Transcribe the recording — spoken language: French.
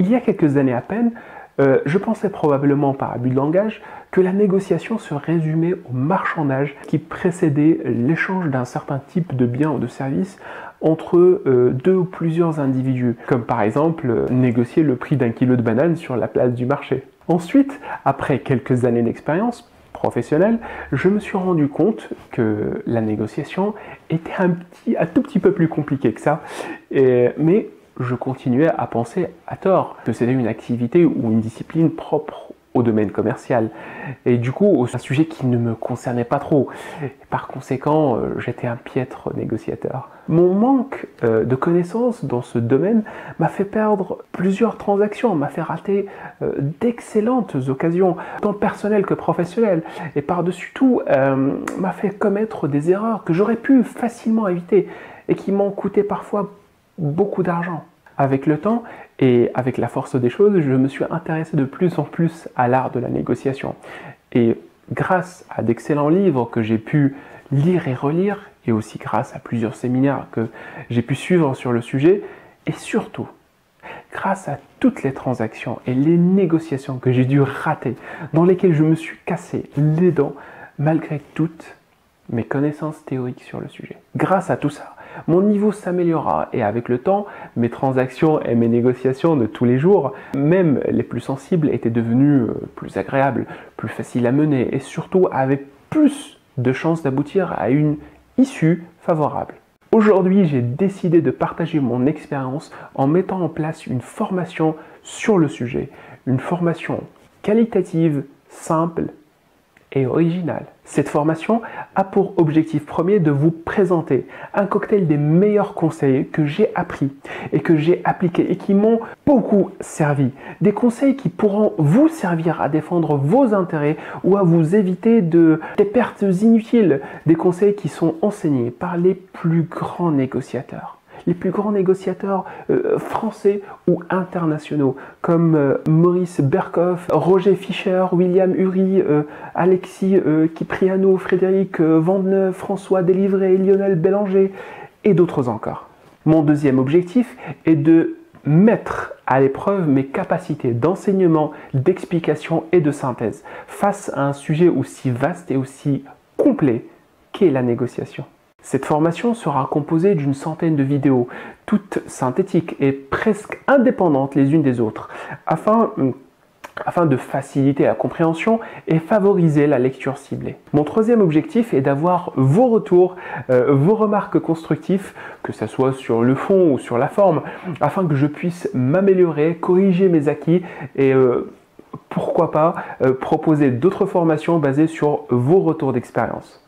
Il y a quelques années à peine, je pensais probablement par abus de langage que la négociation se résumait au marchandage qui précédait l'échange d'un certain type de biens ou de services entre deux ou plusieurs individus, comme par exemple négocier le prix d'un kilo de bananes sur la place du marché. Ensuite, après quelques années d'expérience professionnelle, je me suis rendu compte que la négociation était un tout petit peu plus compliquée que ça, mais je continuais à penser à tort que c'était une activité ou une discipline propre au domaine commercial. Et du coup, c'est un sujet qui ne me concernait pas trop. Par conséquent, j'étais un piètre négociateur. Mon manque de connaissances dans ce domaine m'a fait perdre plusieurs transactions, m'a fait rater d'excellentes occasions, tant personnelles que professionnelles. Et par-dessus tout, m'a fait commettre des erreurs que j'aurais pu facilement éviter et qui m'ont coûté parfois beaucoup d'argent. Avec le temps et avec la force des choses, je me suis intéressé de plus en plus à l'art de la négociation. Et grâce à d'excellents livres que j'ai pu lire et relire, et aussi grâce à plusieurs séminaires que j'ai pu suivre sur le sujet, et surtout, grâce à toutes les transactions et les négociations que j'ai dû rater, dans lesquelles je me suis cassé les dents, malgré toutes mes connaissances théoriques sur le sujet. Grâce à tout ça, mon niveau s'améliora et avec le temps, mes transactions et mes négociations de tous les jours, même les plus sensibles, étaient devenues plus agréables, plus faciles à mener et surtout avec plus de chances d'aboutir à une issue favorable. Aujourd'hui, j'ai décidé de partager mon expérience en mettant en place une formation sur le sujet, une formation qualitative, simple et originale. Cette formation a pour objectif premier de vous présenter un cocktail des meilleurs conseils que j'ai appris et que j'ai appliqués et qui m'ont beaucoup servi. Des conseils qui pourront vous servir à défendre vos intérêts ou à vous éviter des pertes inutiles. Des conseils qui sont enseignés par les plus grands négociateurs. Les plus grands négociateurs français ou internationaux, comme Maurice Berkhoff, Roger Fischer, William Ury, Alexis Cipriano, Frédéric Vandeneuve, François Délivré, Lionel Bélanger et d'autres encore. Mon deuxième objectif est de mettre à l'épreuve mes capacités d'enseignement, d'explication et de synthèse face à un sujet aussi vaste et aussi complet qu'est la négociation. Cette formation sera composée d'une centaine de vidéos, toutes synthétiques et presque indépendantes les unes des autres, afin de faciliter la compréhension et favoriser la lecture ciblée. Mon troisième objectif est d'avoir vos retours, vos remarques constructives, que ce soit sur le fond ou sur la forme, afin que je puisse m'améliorer, corriger mes acquis et pourquoi pas proposer d'autres formations basées sur vos retours d'expérience.